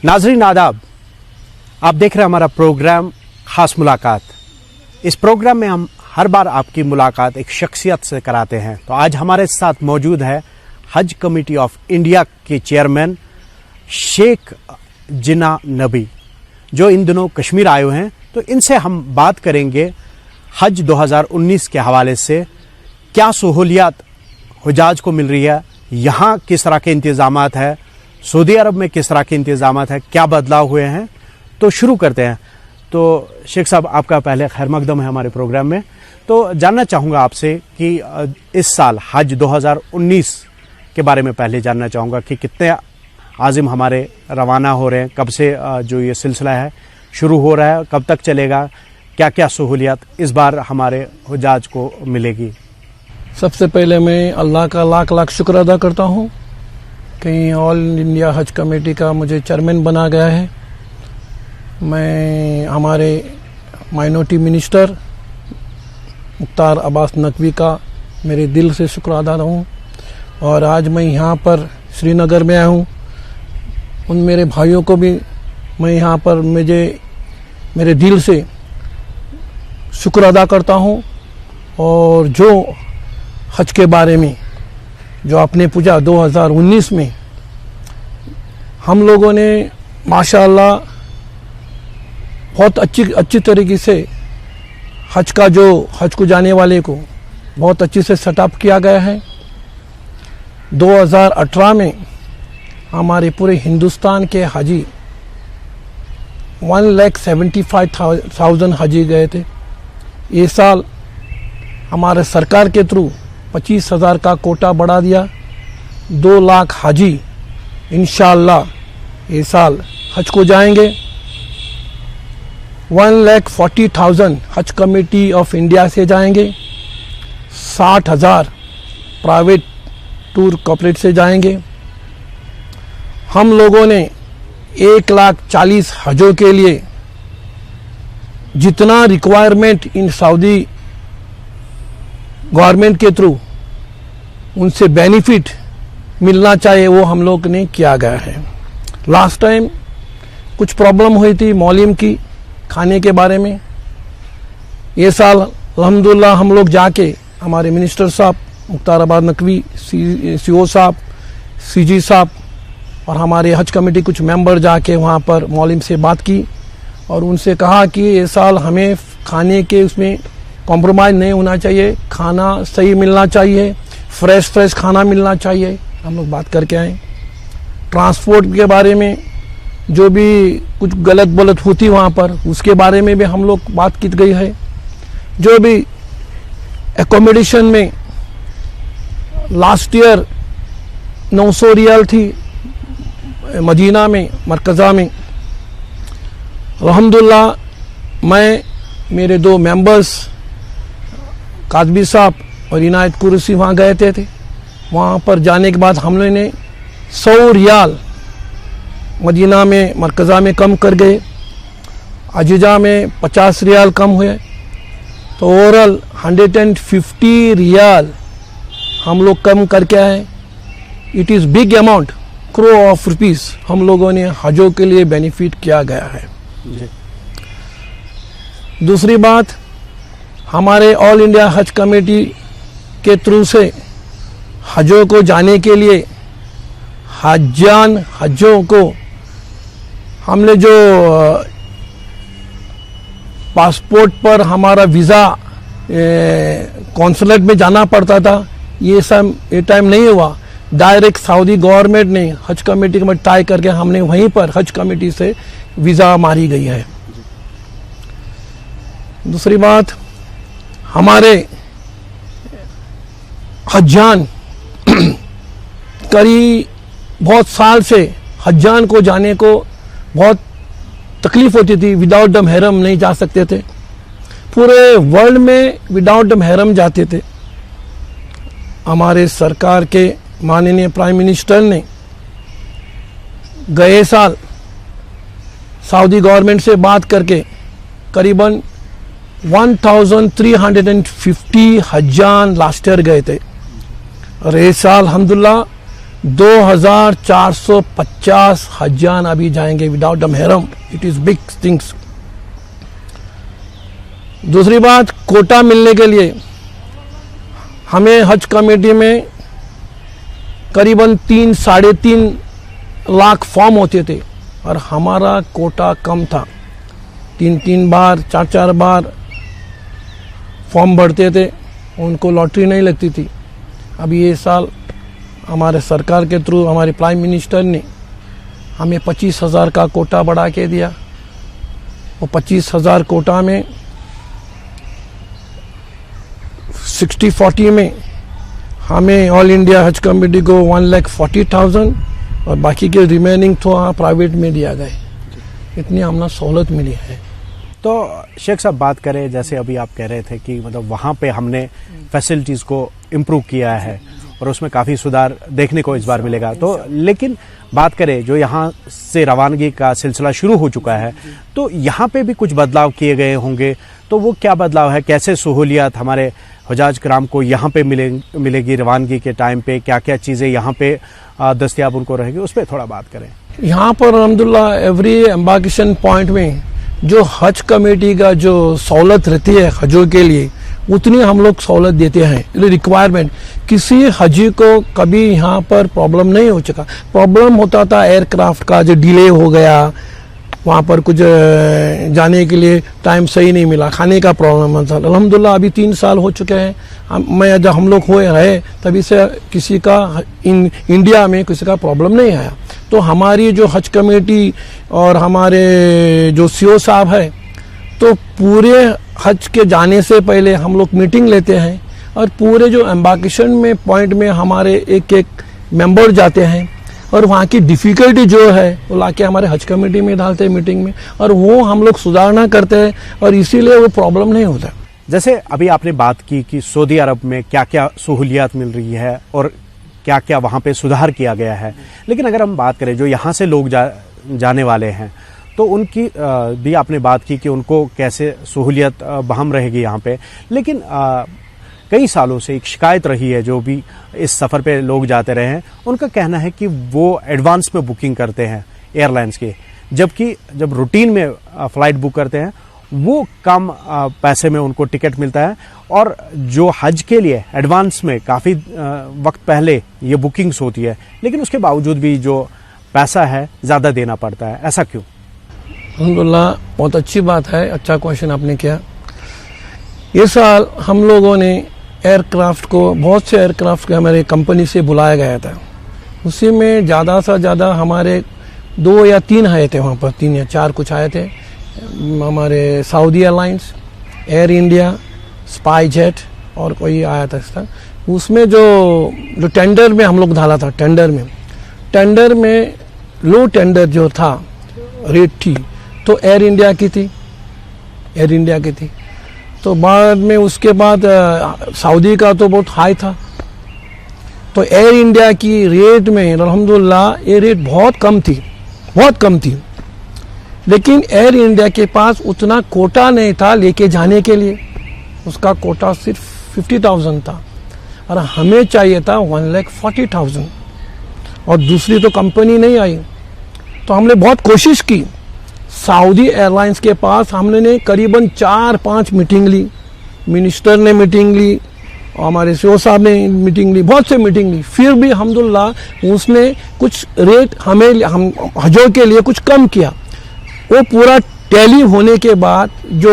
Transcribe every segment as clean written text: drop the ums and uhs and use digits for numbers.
नाजरीन आदाब, आप देख रहे हैं हमारा प्रोग्राम खास मुलाकात। इस प्रोग्राम में हम हर बार आपकी मुलाकात एक शख्सियत से कराते हैं। तो आज हमारे साथ मौजूद है हज कमेटी ऑफ इंडिया के चेयरमैन शेख जिन्ना नबी, जो इन दिनों कश्मीर आए हुए हैं। तो इनसे हम बात करेंगे हज 2019 के हवाले से, क्या सहूलियात हुजाज को मिल रही है, यहाँ किस तरह के इंतजामात है, सऊदी अरब में किस तरह के इंतजामात है, क्या बदलाव हुए हैं। तो शुरू करते हैं। तो शेख साहब, आपका पहले खैर मकदम है हमारे प्रोग्राम में। तो जानना चाहूँगा आपसे कि इस साल हज 2019 के बारे में पहले जानना चाहूँगा कि कितने आज़िम हमारे रवाना हो रहे हैं, कब से जो ये सिलसिला है शुरू हो रहा है, कब तक चलेगा, क्या क्या सहूलियत इस बार हमारे हुजाज को मिलेगी। सबसे पहले मैं अल्लाह का लाख लाख शुक्र अदा करता हूँ कि ऑल इंडिया हज कमेटी का मुझे चेयरमैन बना गया है। मैं हमारे माइनॉरिटी मिनिस्टर मुख्तार अब्बास नकवी का मेरे दिल से शुक्र अदा हूँ। और आज मैं यहाँ पर श्रीनगर में आया हूँ, उन मेरे भाइयों को भी मैं यहाँ पर मेरे दिल से शुक्र अदा करता हूँ। और जो हज के बारे में जो आपने पूछा 2019 में, हम लोगों ने माशाअल्लाह बहुत अच्छी तरीके से हज को जाने वाले को बहुत अच्छे से सेटअप किया गया है। 2018 में हमारे पूरे हिंदुस्तान के हाजी 1,75,000 हाजी गए थे। ये साल हमारे सरकार के थ्रू 25,000 का कोटा बढ़ा दिया। 2 लाख हाजी इंशाअल्लाह ये साल हज को जाएंगे। 1,40,000 हज कमेटी ऑफ इंडिया से जाएंगे। 60,000 प्राइवेट टूर कॉर्पोरेट से जाएंगे। हम लोगों ने 1,40,000 हजों के लिए जितना रिक्वायरमेंट इन सऊदी गवर्नमेंट के थ्रू उनसे बेनिफिट मिलना चाहिए, वो हम लोग ने किया गया है। लास्ट टाइम कुछ प्रॉब्लम हुई थी मौलिम की खाने के बारे में। ये साल अल्हम्दुलिल्लाह हम लोग जाके हमारे मिनिस्टर साहब मुख्तार अब्बास नकवी, सीओ साहब, सीजी साहब और हमारे हज कमेटी कुछ मेंबर जाके वहाँ पर मौलिम से बात की और उनसे कहा कि ये साल हमें खाने के उसमें कॉम्प्रोमाइज़ नहीं होना चाहिए, खाना सही मिलना चाहिए, फ्रेश खाना मिलना चाहिए। हम लोग बात करके आए। ट्रांसपोर्ट के बारे में जो भी कुछ गलत होती वहाँ पर, उसके बारे में भी हम लोग बात की गई है। जो भी एकोमोडेशन में लास्ट ईयर 900 रियाल थी मदीना में, मरकज़ा में, अल्हम्दुलिल्लाह मैं मेरे 2 मेंबर्स काजबी साहब और इनायत कुरैशी वहाँ गए थे। वहाँ पर जाने के बाद हम लोगों ने 100 रियाल मदीना में, मरकज़ा में कम कर गए। अजीजा में 50 रियाल कम हुए। तो ओवरऑल 150 रियाल हम लोग कम करके आए। It is big amount, crore of rupees हम लोगों ने हजों के लिए बेनिफिट किया गया है। दूसरी बात, हमारे ऑल इंडिया हज कमेटी के थ्रू से हजों को जाने के लिए हजों को हमने जो पासपोर्ट पर हमारा वीज़ा कॉन्सुलेट में जाना पड़ता था, ये टाइम नहीं हुआ। डायरेक्ट सऊदी गवर्नमेंट ने हज कमेटी में टाई करके हमने वहीं पर हज कमेटी से वीज़ा मारी गई है। दूसरी बात, हमारे हज्जान बहुत साल से हज्जान को जाने को बहुत तकलीफ होती थी। विदाउट द महरम नहीं जा सकते थे। पूरे वर्ल्ड में विदाउट द महरम जाते थे। हमारे सरकार के माननीय प्राइम मिनिस्टर ने गए साल सऊदी गवर्नमेंट से बात करके करीबन 1350 हज्जान लास्ट ईयर गए थे। और इस साल अल्हम्दुलिल्लाह 2450 हज्जान अभी जाएंगे विदाउट द महरम। It is big things. दूसरी बात, कोटा मिलने के लिए हमें हज कमेटी में करीबन 3-3.5 लाख फॉर्म होते थे और हमारा कोटा कम था। 3-3 बार 4-4 बार फॉर्म भरते थे, उनको लॉटरी नहीं लगती थी। अभी ये साल हमारे सरकार के थ्रू हमारे प्राइम मिनिस्टर ने हमें 25,000 का कोटा बढ़ा के दिया। वो 25,000 कोटा में 60-40 में हमें ऑल इंडिया हज कमेटी को 1,40,000 और बाकी के रिमेनिंग तो प्राइवेट में दिया गए। इतनी हमने सहूलत मिली है। तो शेख साहब, बात करें जैसे अभी आप कह रहे थे कि मतलब वहाँ पे हमने फैसिलिटीज़ को इम्प्रूव किया है और उसमें काफ़ी सुधार देखने को इस बार मिलेगा। तो लेकिन बात करें जो यहाँ से रवानगी का सिलसिला शुरू हो चुका है, तो यहाँ पे भी कुछ बदलाव किए गए होंगे। तो वो क्या बदलाव है, कैसे सहूलियत हमारे हुजाज कराम को यहाँ पे मिलेगी रवानगी के टाइम पे, क्या क्या चीज़ें यहाँ पे दस्तियाब उनको रहेगी, उस पर थोड़ा बात करें। यहाँ पर अल्हम्दुलिल्लाह एवरी एम्बार्केशन पॉइंट में जो हज कमेटी का जो सहूलत रहती है हजों के लिए, उतनी हम लोग सहूलत देते हैं। रिक्वायरमेंट किसी हजी को कभी यहाँ पर प्रॉब्लम नहीं हो चुका। प्रॉब्लम होता था एयरक्राफ्ट का, जो डिले हो गया, वहाँ पर कुछ जाने के लिए टाइम सही नहीं मिला, खाने का प्रॉब्लम था। अल्हम्दुलिल्लाह अभी 3 साल हो चुके हैं, जब हम लोग हुए रहे तभी से किसी का इंडिया में किसी का प्रॉब्लम नहीं आया। तो हमारी जो हज कमेटी और हमारे जो सीओ साहब है, तो पूरे हज के जाने से पहले हम लोग मीटिंग लेते हैं और पूरे जो एम्बार्केशन में पॉइंट में हमारे एक मेंबर जाते हैं और वहाँ की डिफ़िकल्टी जो है वो लाके हमारे हज कमेटी में डालते हैं मीटिंग में, और वो हम लोग सुधारना करते हैं और इसीलिए वो प्रॉब्लम नहीं होता। जैसे अभी आपने बात की कि सऊदी अरब में क्या क्या सहूलियत मिल रही है और क्या क्या वहाँ पे सुधार किया गया है, लेकिन अगर हम बात करें जो यहाँ से लोग जाने वाले हैं, तो उनकी भी आपने बात की कि उनको कैसे सहूलियत बहम रहेगी यहाँ पे। लेकिन कई सालों से एक शिकायत रही है, जो भी इस सफ़र पे लोग जाते रहे हैं, उनका कहना है कि वो एडवांस में बुकिंग करते हैं एयरलाइंस के, जबकि जब रूटीन में फ़्लाइट बुक करते हैं वो कम पैसे में उनको टिकट मिलता है, और जो हज के लिए एडवांस में काफ़ी वक्त पहले ये बुकिंग्स होती है, लेकिन उसके बावजूद भी जो पैसा है ज़्यादा देना पड़ता है। ऐसा क्यों? अल्हम्दुलिल्लाह, बहुत अच्छी बात है, अच्छा क्वेश्चन आपने किया। ये साल हम लोगों ने एयरक्राफ्ट को, बहुत से एयरक्राफ्ट को हमारे कंपनी से बुलाया गया था। उसी में ज़्यादा से ज़्यादा हमारे 2 या 3 आए थे, वहाँ पर 3 या 4 कुछ आए थे। हमारे Saudi airlines, air India, spy jet और कोई आया था इसका। उसमें जो टेंडर में हम लोग डाला था, टेंडर में लो टेंडर जो था रेट थी तो एयर इंडिया की थी। तो बाद में उसके बाद सऊदी का तो बहुत हाई था, तो एयर इंडिया की रेट में अल्हम्दुलिल्लाह ये रेट बहुत कम थी। लेकिन एयर इंडिया के पास उतना कोटा नहीं था लेके जाने के लिए, उसका कोटा सिर्फ 50,000 था और हमें चाहिए था 1,40,000, और दूसरी तो कंपनी नहीं आई। तो हमने बहुत कोशिश की, सऊदी एयरलाइंस के पास हमने करीबन 4-5 मीटिंग ली, मिनिस्टर ने मीटिंग ली, हमारे सीओ साहब ने मीटिंग ली, बहुत से मीटिंग ली, फिर भी अल्हम्दुलिल्लाह उसने कुछ रेट हम हजों के लिए कुछ कम किया। वो पूरा टैली होने के बाद जो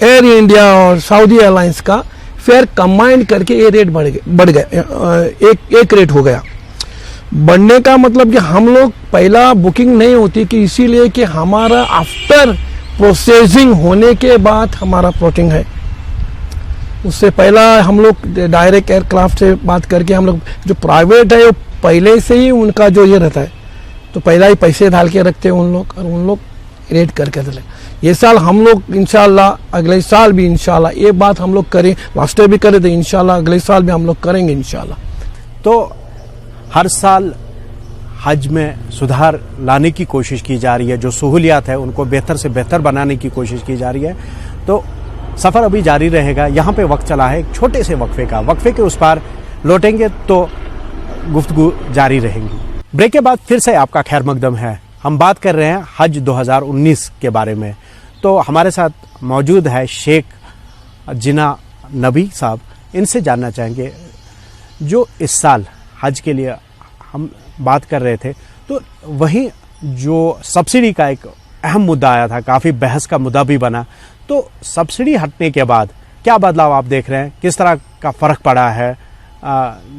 एयर इंडिया और सऊदी एयरलाइंस का फेयर कंबाइन करके ये रेट बढ़ गए, एक रेट हो गया। बढ़ने का मतलब कि हम लोग पहला बुकिंग नहीं होती कि इसीलिए कि हमारा आफ्टर प्रोसेसिंग होने के बाद हमारा प्लॉटिंग है। उससे पहला हम लोग डायरेक्ट एयरक्राफ्ट से बात करके, हम लोग जो प्राइवेट है वो पहले से ही उनका जो ये रहता है, तो पहला ही पैसे डाल के रखते हैं उन लोग, और उन लोग रेट करके चले। ये साल हम लोग इंशाल्लाह, अगले साल भी इंशाल्लाह ये बात हम लोग करें, लास्ट ईयर भी करे थे, इंशाल्लाह अगले साल भी हम लोग करेंगे इंशाल्लाह। तो हर साल हज में सुधार लाने की कोशिश की जा रही है, जो सहूलियात है उनको बेहतर से बेहतर बनाने की कोशिश की जा रही है। तो सफ़र अभी जारी रहेगा। यहाँ पे वक्त चला है एक छोटे से वक्फे का, वक्फे के उस पार लौटेंगे तो गुफ्तगू जारी रहेंगी। ब्रेक के बाद फिर से आपका खैर मकदम है। हम बात कर रहे हैं हज 2019 के बारे में। तो हमारे साथ मौजूद है शेख जिना नबी साहब। इनसे जानना चाहेंगे, जो इस साल हज के लिए हम बात कर रहे थे, तो वहीं जो सब्सिडी का एक अहम मुद्दा आया था, काफ़ी बहस का मुद्दा भी बना, तो सब्सिडी हटने के बाद क्या बदलाव आप देख रहे हैं? किस तरह का फ़र्क पड़ा है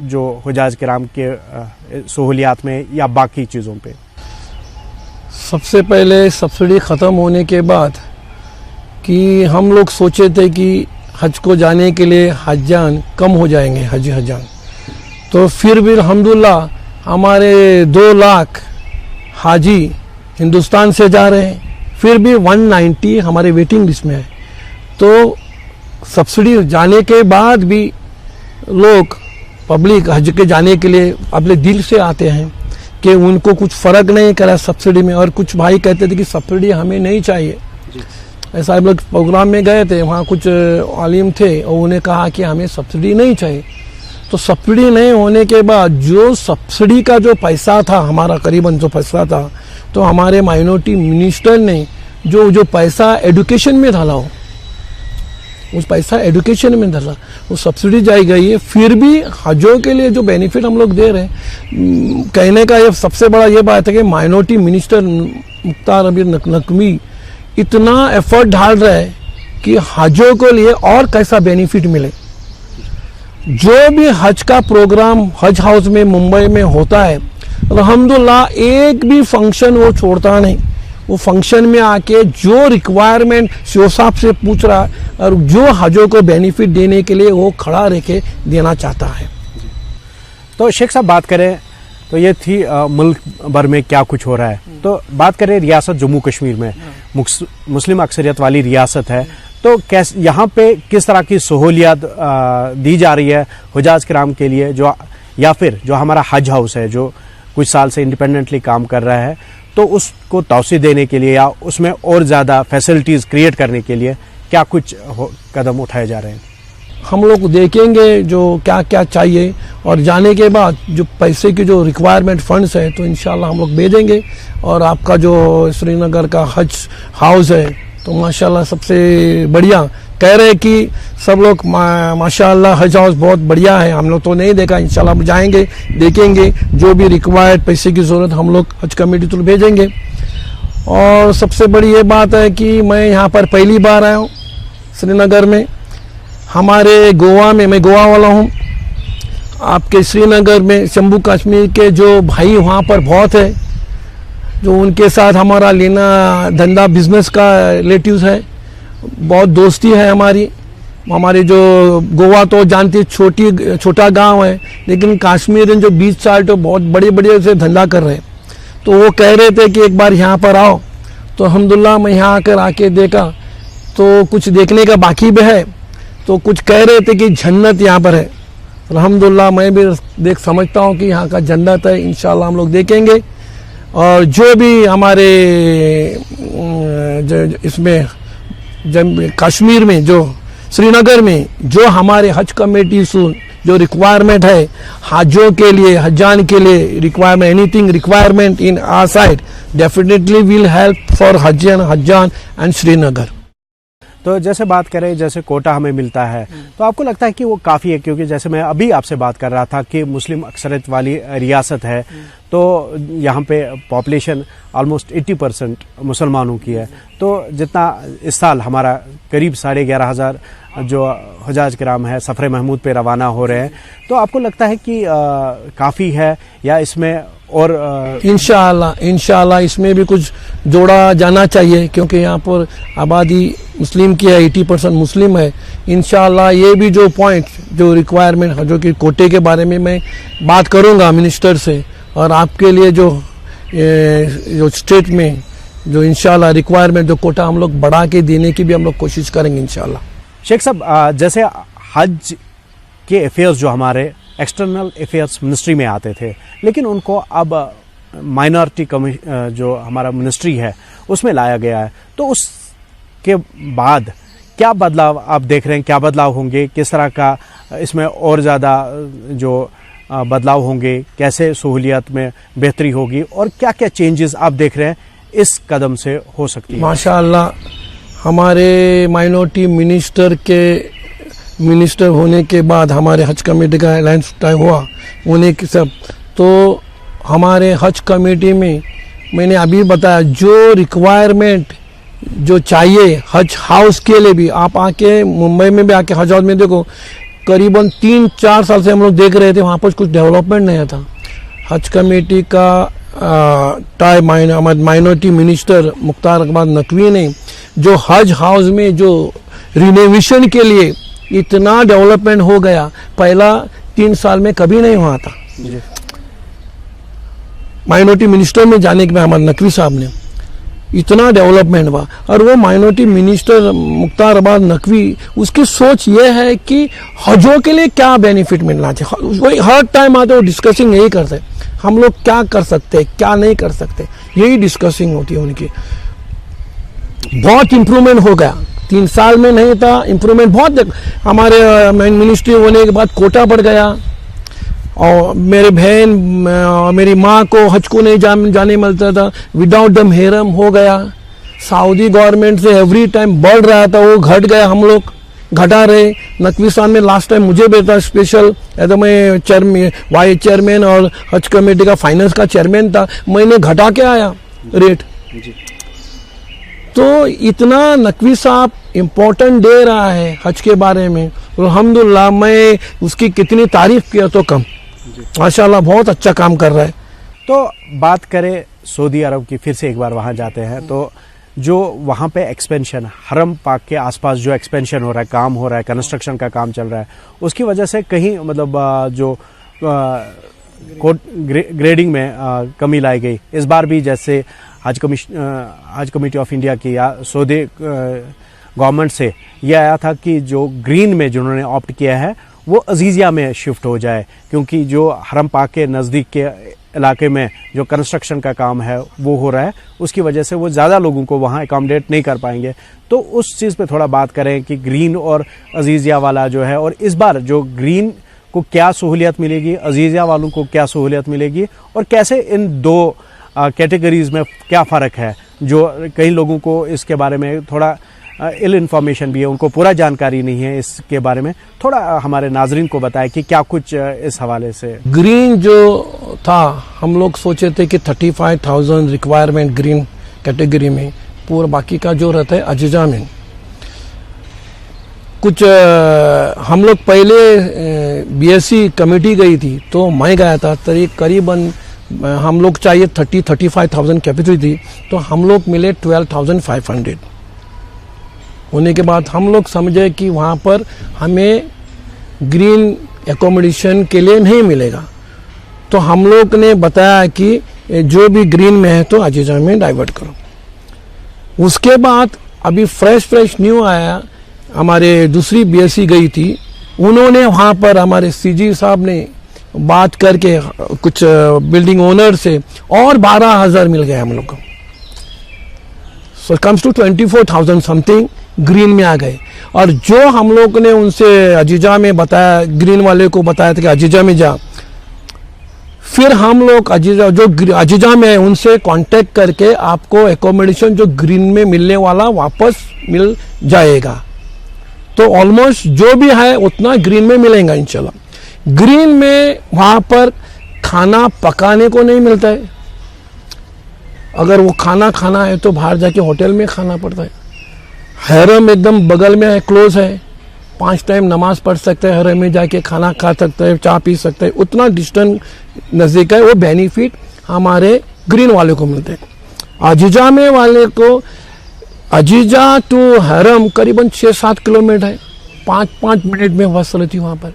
जो हुजाज किराम के सहूलियात में या बाकी चीज़ों पे? सबसे पहले सब्सिडी ख़त्म होने के बाद कि हम लोग सोचे थे कि हज को जाने के लिए हज्जान कम हो जाएंगे, हज्जान। तो फिर भी अल्हम्दुलिल्लाह हमारे 2 लाख हाजी हिंदुस्तान से जा रहे हैं, फिर भी 190 हमारे वेटिंग लिस्ट में है। तो सब्सिडी जाने के बाद भी लोग पब्लिक हज के जाने के लिए अपने दिल से आते हैं कि उनको कुछ फ़र्क नहीं करा सब्सिडी में। और कुछ भाई कहते थे कि सब्सिडी हमें नहीं चाहिए। ऐसा हम लोग प्रोग्राम में गए थे, वहाँ कुछ आलिम थे और उन्हें कहा कि हमें सब्सिडी नहीं चाहिए। तो सब्सिडी नहीं होने के बाद जो सब्सिडी का जो पैसा था, हमारा करीबन जो पैसा था, तो हमारे माइनॉरिटी मिनिस्टर ने जो पैसा एजुकेशन में डाला हो, उस पैसा एजुकेशन में डाला, वो सब्सिडी जाई गई है। फिर भी हजों के लिए जो बेनिफिट हम लोग दे रहे हैं, कहने का ये सबसे बड़ा ये बात है कि माइनॉरिटी मिनिस्टर मुख्तार अबीर नकवी इतना एफर्ट डाल रहा है कि हजों के लिए और कैसा बेनिफिट मिले। जो भी हज का प्रोग्राम हज हाउस में मुंबई में होता है, अल्हम्दुलिल्लाह एक भी फंक्शन वो छोड़ता नहीं। वो फंक्शन में आके जो रिक्वायरमेंट सीओ साहब से पूछ रहा है और जो हजों को बेनिफिट देने के लिए वो खड़ा रह के देना चाहता है। तो शेख साहब बात करें तो ये थी मुल्क भर में क्या कुछ हो रहा है। तो बात करें रियासत जम्मू कश्मीर में, मुस्लिम अक्सरियत वाली रियासत है, तो कैसे यहाँ पे किस तरह की सहूलियत दी जा रही है हुजाज किराम के लिए, जो या फिर जो हमारा हज हाउस है जो कुछ साल से इंडिपेंडेंटली काम कर रहा है, तो उसको तौसीह देने के लिए या उसमें और ज़्यादा फैसिलिटीज़ क्रिएट करने के लिए क्या कुछ कदम उठाए जा रहे हैं? हम लोग देखेंगे जो क्या क्या चाहिए और जाने के बाद जो पैसे की जो रिक्वायरमेंट फंड्स है तो इंशाल्लाह हम लोग भेजेंगे। और आपका जो श्रीनगर का हज हाउस है तो माशाल्लाह सबसे बढ़िया कह रहे हैं कि सब लोग माशाल्लाह हज हाउस बहुत बढ़िया है। हम लोग तो नहीं देखा, इंशाल्लाह हम जाएंगे, देखेंगे, जो भी रिक्वायर्ड पैसे की ज़रूरत हम लोग हज कमेटी थ्रू भेजेंगे। और सबसे बड़ी ये बात है कि मैं यहाँ पर पहली बार आया हूँ श्रीनगर में। हमारे गोवा में, मैं गोवा वाला हूँ, आपके श्रीनगर में जम्मू कश्मीर के जो भाई वहाँ पर बहुत है, जो उनके साथ हमारा लेना धंधा बिजनेस का रिलेटिव्स है, बहुत दोस्ती है हमारी। हमारे जो गोवा तो जानती छोटा गांव है, लेकिन कश्मीर जो 20 साल तो बहुत बड़े बड़े से धंधा कर रहे हैं। तो वो कह रहे थे कि एक बार यहाँ पर आओ, तो अल्हम्दुलिल्लाह मैं यहाँ आके देखा तो कुछ देखने का बाकी भी है। तो कुछ कह रहे थे कि जन्नत यहाँ पर है। अल्हम्दुलिल्लाह मैं भी देख समझता हूँ कि यहाँ का जन्नत है। इंशाल्लाह हम लोग देखेंगे। और जो भी हमारे इसमें कश्मीर में, जो श्रीनगर में जो हमारे हज कमेटी जो रिक्वायरमेंट है हजों के लिए, हजान के लिए requirement, anything requirement in our side, definitely will help for हजान एंड श्रीनगर। तो जैसे बात करें, जैसे कोटा हमें मिलता है, तो आपको लगता है कि वो काफ़ी है? क्योंकि जैसे मैं अभी आपसे बात कर रहा था कि मुस्लिम अक्सरियत वाली रियासत है, तो यहाँ पे पॉपुलेशन ऑलमोस्ट 80% मुसलमानों की है। तो जितना इस साल हमारा करीब 11,500 जो हुजाज किराम है सफ़र महमूद पे रवाना हो रहे हैं, तो आपको लगता है कि काफ़ी है या इसमें और इंशाअल्लाह इसमें भी कुछ जोड़ा जाना चाहिए, क्योंकि यहाँ पर आबादी मुस्लिम की है, 80% मुस्लिम है। इंशाअल्लाह ये भी जो पॉइंट, जो रिक्वायरमेंट जो कि कोटे के बारे में मैं बात करूँगा मिनिस्टर से, और आपके लिए जो स्टेट में जो इंशाअल्लाह रिक्वायरमेंट जो कोटा हम लोग बढ़ा के देने की भी हम लोग कोशिश करेंगे इंशाअल्लाह। शेख साहब, जैसे हज के अफेयर्स जो हमारे एक्सटर्नल अफेयर्स मिनिस्ट्री में आते थे, लेकिन उनको अब माइनॉरिटी जो हमारा मिनिस्ट्री है उसमें लाया गया है, तो उसके बाद क्या बदलाव आप देख रहे हैं? क्या बदलाव होंगे? किस तरह का इसमें और ज़्यादा जो बदलाव होंगे, कैसे सहूलियत में बेहतरी होगी और क्या क्या चेंजेस आप देख रहे हैं इस कदम से हो सकती है? माशाअल्लाह, हमारे माइनॉरिटी मिनिस्टर होने के बाद हमारे हज कमेटी का अलायंस टाइम हुआ होने के सब, तो हमारे हज कमेटी में मैंने अभी बताया जो रिक्वायरमेंट जो चाहिए हज हाउस के लिए भी, आप आके मुंबई में भी आके हज हाउस में देखो, करीबन 3-4 साल से हम लोग देख रहे थे वहाँ पर कुछ डेवलपमेंट नहीं था। हज कमेटी का माइनॉरिटी मिनिस्टर मुख्तार अहमद नकवी ने जो हज हाउस में जो रिनोवेशन के लिए इतना डेवलपमेंट हो गया, पहला 3 साल में कभी नहीं हुआ था। माइनॉरिटी मिनिस्टर में जाने के बाद अहमद नकवी साहब ने इतना डेवलपमेंट हुआ। और वो माइनॉरिटी मिनिस्टर मुख्तार अहमद नकवी, उसकी सोच ये है कि हजों के लिए क्या बेनिफिट मिलना चाहिए। वही हर टाइम आते वो डिस्कसिंग यही करते, हम लोग क्या कर सकते हैं क्या नहीं कर सकते, यही डिस्कसिंग होती है उनकी। बहुत इम्प्रूवमेंट हो गया, 3 साल में नहीं था, इम्प्रूवमेंट बहुत। हमारे मिनिस्ट्री होने के बाद कोटा बढ़ गया और मेरे बहन मेरी माँ को हज को नहीं जाने मिलता था, विदाउट द मेहरम हो गया। सऊदी गवर्नमेंट से एवरी टाइम बढ़ रहा था, वो घट गया, हम लोग घटा रहे। नकवी साहब ने लास्ट टाइम मुझे भेजा स्पेशल, तो मैं वाइस चेयरमैन और हज कमेटी का फाइनेंस का चेयरमैन था, मैंने घटा के आया रेट। तो इतना नकवी साहब इम्पोर्टेंट दे रहा है हज के बारे में, अल्हम्दुलिल्लाह मैं उसकी कितनी तारीफ किया तो कम। माशाल्लाह बहुत अच्छा काम कर रहा है। तो बात करें सऊदी अरब की, फिर से एक बार वहाँ जाते हैं, तो जो वहाँ पे एक्सपेंशन, हरम पाक के आसपास जो एक्सपेंशन हो रहा है, काम हो रहा है, कंस्ट्रक्शन का काम चल रहा है, उसकी वजह से कहीं मतलब जो ग्रेडिंग में कमी लाई गई। इस बार भी जैसे हज कमेटी ऑफ इंडिया की या सऊदी गवर्नमेंट से यह आया था कि जो ग्रीन में जिन्होंने ऑप्ट किया है वो अजीजिया में शिफ्ट हो जाए, क्योंकि जो हरम पाक के नज़दीक के इलाके में जो कंस्ट्रक्शन का काम है वो हो रहा है, उसकी वजह से वो ज़्यादा लोगों को वहाँ अकोमोडेट नहीं कर पाएंगे। तो उस चीज़ पे थोड़ा बात करें कि ग्रीन और अजीजिया वाला जो है, और इस बार जो ग्रीन को क्या सहूलियत मिलेगी, अजीजिया वालों को क्या सहूलियत मिलेगी, और कैसे इन दो कैटेगरीज में क्या फ़र्क है। जो कई लोगों को इसके बारे में थोड़ा इल इन्फॉर्मेशन भी है, उनको पूरा जानकारी नहीं है इसके बारे में, थोड़ा हमारे नाजरीन को बताएं कि क्या कुछ इस हवाले से। ग्रीन जो था, हम लोग सोचे थे कि 35,000 रिक्वायरमेंट ग्रीन कैटेगरी में, पूरा बाकी का जो रहता है अजीजा में। कुछ हम लोग पहले बीएससी कमेटी गई थी, तो मैं गया था, करीबन हम लोग चाहिए 35,000 कैपेसिटी थी, तो हम लोग मिले 12,500 होने के बाद हम लोग समझे कि वहाँ पर हमें ग्रीन एकोमोडेशन के लिए नहीं मिलेगा। तो हम लोग ने बताया कि जो भी ग्रीन में है तो अजीजा में डाइवर्ट करो। उसके बाद अभी फ्रेश न्यू आया, हमारे दूसरी बीएससी गई थी, उन्होंने वहाँ पर हमारे सीजी साहब ने बात करके कुछ बिल्डिंग ओनर से और 12,000 मिल गए हम लोग को। So comes to 24,000 something green में आ गए। और जो हम लोग ने उनसे अजीजा में बताया, ग्रीन वाले को बताया था कि अजीजा में जा, फिर हम लोग अजीजा जो अजीजा में है उनसे कांटेक्ट करके आपको एकोमोडेशन जो ग्रीन में मिलने वाला वापस मिल जाएगा। तो ऑलमोस्ट जो भी है उतना ग्रीन में मिलेगा इंशाल्लाह। ग्रीन में वहाँ पर खाना पकाने को नहीं मिलता है, अगर वो खाना है तो बाहर जाके होटल में खाना पड़ता है। हरम एकदम बगल में है, क्लोज है, 5 टाइम नमाज पढ़ सकते हैं, हरम में जाके खाना खा सकते हैं, चाय पी सकते हैं, उतना डिस्टेंस नज़दीक है। वो बेनिफिट हमारे ग्रीन वाले को मिलते हैं। अजीजा में वाले को, अजीजा टू हरम करीबन 6-7 किलोमीटर है, 5 मिनट में वसूलती वहाँ पर।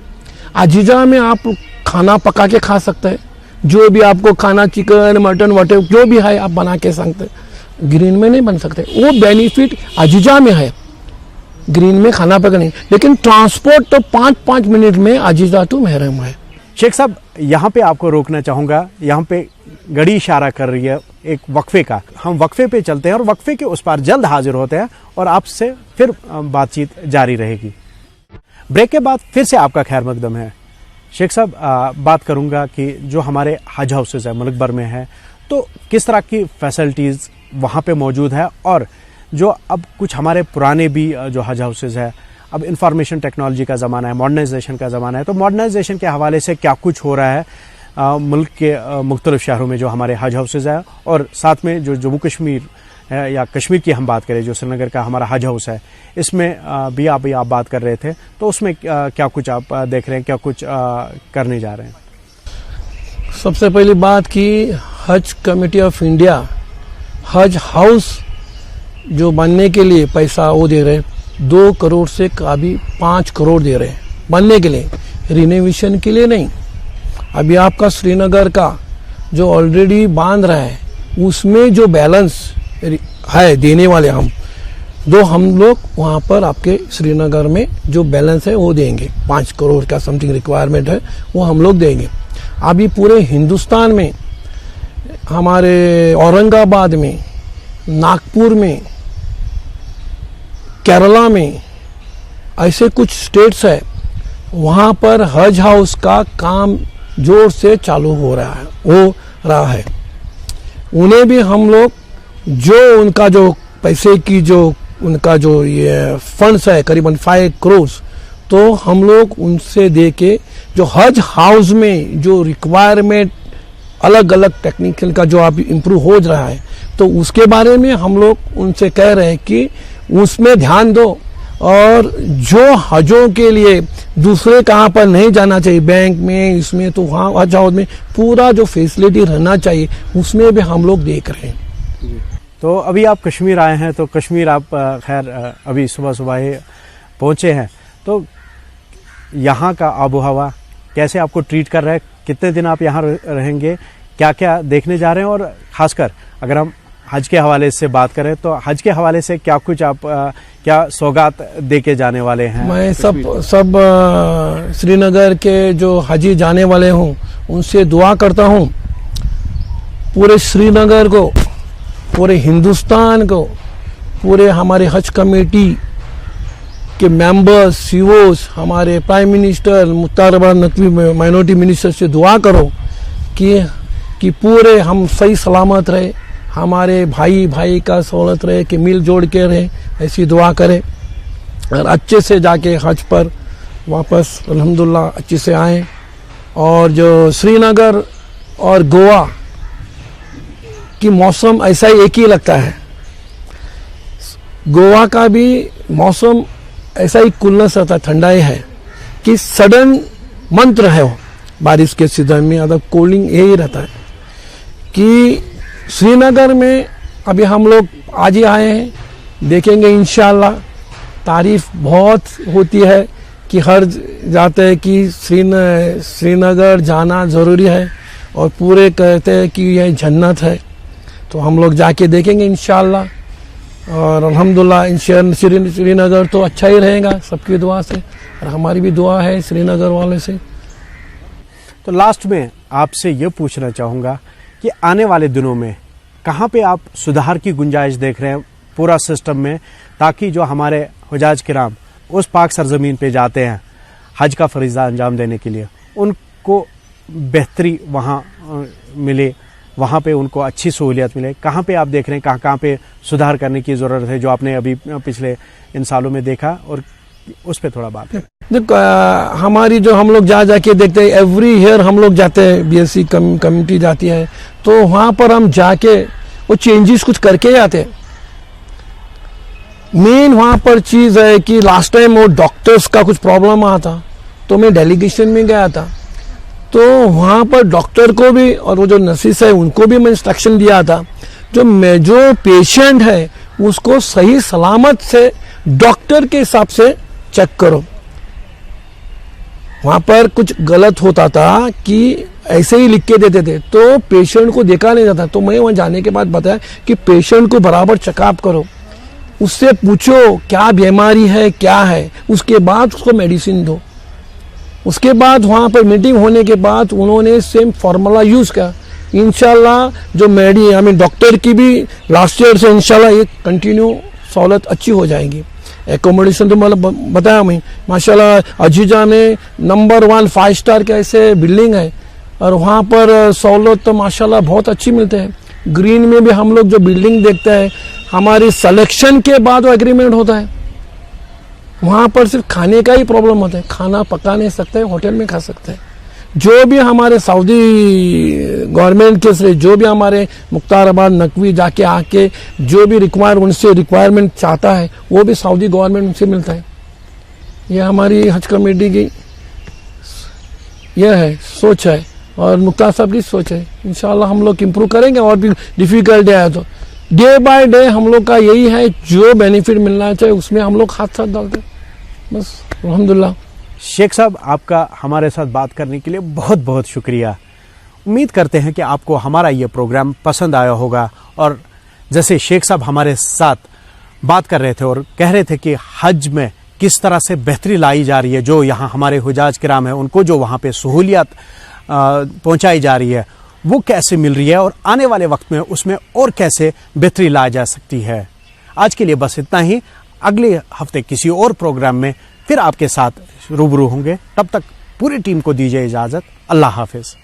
अजीजा में आप खाना पका के खा सकते हैं, जो भी आपको खाना, चिकन मटन वटे जो भी है आप बना के सकते हैं। ग्रीन में नहीं बन सकते, वो बेनिफिट अजीजा में है, ग्रीन में खाना पका नहीं। लेकिन ट्रांसपोर्ट तो 5-5 मिनट में अजीजा टू महरम है। शेख साहब, यहाँ पे आपको रोकना चाहूँगा, यहाँ पे घड़ी इशारा कर रही है एक वक्फे का। हम वक्फे पे चलते हैं और वक्फे के उस पार जल्द हाजिर होते हैं और आपसे फिर बातचीत जारी रहेगी। ब्रेक के बाद फिर से आपका खैर मकदम है। शेख साहब, बात करूंगा कि जो हमारे हज हाउसेज है मुल्क भर में है, तो किस तरह की फैसिलिटीज़ वहाँ पे मौजूद है, और जो अब कुछ हमारे पुराने भी जो हज हाउसेज है, अब इंफॉर्मेशन टेक्नोलॉजी का ज़माना है, मॉडर्नाइजेशन का ज़माना है, तो मॉडर्नाइजेशन के हवाले से क्या कुछ हो रहा है मुल्क के मुख्तलिफ शहरों में जो हमारे हज हाउसेज है, और साथ में जो जम्मू कश्मीर है या कश्मीर की हम बात करें, जो श्रीनगर का हमारा हज हाउस है, इसमें भी आप बात कर रहे थे, तो उसमें क्या कुछ आप देख रहे हैं, क्या कुछ करने जा रहे हैं? सबसे पहली बात कि हज कमेटी ऑफ इंडिया हज हाउस जो बनने के लिए पैसा वो दे रहे, 2 करोड़ से अभी 5 करोड़ दे रहे बनने के लिए, रिनोवेशन के लिए नहीं। अभी आपका श्रीनगर का जो ऑलरेडी बांध रहा है उसमें जो बैलेंस है देने वाले हम लोग वहाँ पर आपके श्रीनगर में जो बैलेंस है वो देंगे। 5 करोड़ का समथिंग रिक्वायरमेंट है, वो हम लोग देंगे। अभी पूरे हिंदुस्तान में हमारे औरंगाबाद में, नागपुर में, केरला में, ऐसे कुछ स्टेट्स है, वहाँ पर हज हाउस का काम जोर से चालू हो रहा है। उन्हें भी हम लोग जो उनका जो पैसे की जो उनका जो ये फंड्स है करीबन 5 करोड़, तो हम लोग उनसे दे के जो हज हाउस में जो रिक्वायरमेंट अलग अलग टेक्निकल का जो अभी इम्प्रूव हो रहा है, तो उसके बारे में हम लोग उनसे कह रहे हैं कि उसमें ध्यान दो, और जो हजों के लिए दूसरे कहाँ पर नहीं जाना चाहिए, बैंक में, इसमें, तो वहाँ हज हाउस में पूरा जो फैसिलिटी रहना चाहिए उसमें भी हम लोग देख रहे हैं। तो अभी आप कश्मीर आए हैं, तो कश्मीर आप खैर अभी सुबह सुबह ही पहुंचे हैं, तो यहाँ का आबो हवा कैसे आपको ट्रीट कर रहा है? कितने दिन आप यहाँ रहेंगे? क्या क्या देखने जा रहे हैं? और ख़ासकर अगर हम हज के हवाले से बात करें, तो हज के हवाले से क्या कुछ आप क्या सौगात दे के जाने वाले हैं? मैं सब श्रीनगर के जो हाजी जाने वाले हूँ उनसे दुआ करता हूँ, पूरे श्रीनगर को, पूरे हिंदुस्तान को, पूरे हमारे हज कमेटी के मेंबर्स, सीओस, हमारे prime minister Mukhtar Abbas Naqvi, minority minister से दुआ करो कि पूरे हम सही सलामत रहे, हमारे भाई का सहूलत रहे, कि मिल जोड़ के रहे, ऐसी दुआ करें, और अच्छे से जाके हज पर वापस अल्हम्दुलिल्लाह अच्छे से आएँ। और जो श्रीनगर और गोवा कि मौसम ऐसा ही एक ही लगता है, गोवा का भी मौसम ऐसा ही कूलनेस रहता है, ठंडाई है, कि सडन मंत्र है वो बारिश के सीजन में, मतलब कूलिंग यही रहता है। कि श्रीनगर में अभी हम लोग आज ही आए हैं, देखेंगे इंशाल्लाह। तारीफ बहुत होती है कि हर जाते हैं कि श्रीनगर जाना ज़रूरी है, और पूरे कहते हैं कि यह जन्नत है, तो हम लोग जाके देखेंगे इंशाल्लाह। और अल्हम्दुलिल्लाह श्रीनगर तो अच्छा ही रहेगा सबकी दुआ से, और हमारी भी दुआ है श्रीनगर वाले से। तो लास्ट में आपसे ये पूछना चाहूँगा कि आने वाले दिनों में कहाँ पे आप सुधार की गुंजाइश देख रहे हैं पूरा सिस्टम में, ताकि जो हमारे हुजाज किराम उस पाक सरजमीन पे जाते हैं हज का फरीज़ा अंजाम देने के लिए, उनको बेहतरी वहाँ मिले, वहाँ पे उनको अच्छी सहूलियत मिले? कहाँ पे आप देख रहे हैं कहाँ पे सुधार करने की ज़रूरत है, जो आपने अभी पिछले इन सालों में देखा, और उस पर थोड़ा बात है? देखो, हमारी जो हम लोग जाके देखते हैं, एवरी ईयर हम लोग जाते हैं, बीएससी कमेटी जाती है, तो वहाँ पर हम जाके वो चेंजेस कुछ करके आते हैं। मेन वहाँ पर चीज़ है कि लास्ट टाइम वो डॉक्टर्स का कुछ प्रॉब्लम आया था, तो मैं डेलीगेशन में गया था, तो वहाँ पर डॉक्टर को भी और वो जो नर्सिस है उनको भी मैं इंस्ट्रक्शन दिया था, जो पेशेंट है उसको सही सलामत से डॉक्टर के हिसाब से चेक करो। वहाँ पर कुछ गलत होता था कि ऐसे ही लिख के देते थे, तो पेशेंट को देखा नहीं जाता। तो मैं वहाँ जाने के बाद बताया कि पेशेंट को बराबर चेकअप करो, उससे पूछो क्या बीमारी है, क्या है, उसके बाद उसको मेडिसिन दो। उसके बाद वहाँ पर मीटिंग होने के बाद उन्होंने सेम फार्मूला यूज़ किया। इंशाल्लाह जो डॉक्टर की भी लास्ट ईयर से इंशाल्लाह ये कंटिन्यू सहूलत अच्छी हो जाएगी। एकोमोडेशन तो मतलब बताया मैं माशाल्लाह अजीजा में नंबर 1 5 स्टार के ऐसे बिल्डिंग है और वहाँ पर सहूलत तो माशाल्लाह बहुत अच्छी मिलते हैं। ग्रीन में भी हम लोग जो बिल्डिंग देखते हैं हमारी सिलेक्शन के बाद वो एग्रीमेंट होता है। वहाँ पर सिर्फ खाने का ही प्रॉब्लम होता है, खाना पका नहीं सकते, होटल में खा सकते हैं। जो भी हमारे सऊदी गवर्नमेंट के से जो भी हमारे मुख्ताराबाद नकवी जाके आके जो भी उनसे रिक्वायरमेंट चाहता है वो भी सऊदी गवर्नमेंट उनसे मिलता है। ये हमारी हज कमेटी की यह है सोच है और मुख्तार साहब की सोच है। इंशाल्लाह हम लोग इम्प्रूव करेंगे और भी डिफिकल्ट है तो डे बाय डे हम लोग का यही है, जो बेनिफिट मिलना चाहिए उसमें हम लोग हाथ साथ डालते हैं बस। अल्हम्दुलिल्लाह। शेख साहब, आपका हमारे साथ बात करने के लिए बहुत बहुत शुक्रिया। उम्मीद करते हैं कि आपको हमारा ये प्रोग्राम पसंद आया होगा। और जैसे शेख साहब हमारे साथ बात कर रहे थे और कह रहे थे कि हज में किस तरह से बेहतरी लाई जा रही है, जो यहाँ हमारे हुजाज किराम है उनको जो वहाँ पे सहूलियत पहुँचाई जा रही है वो कैसे मिल रही है और आने वाले वक्त में उसमें और कैसे बेहतरी लाई जा सकती है। आज के लिए बस इतना ही। अगले हफ्ते किसी और प्रोग्राम में फिर आपके साथ रूबरू होंगे। तब तक पूरी टीम को दीजिए इजाज़त। अल्लाह हाफिज़।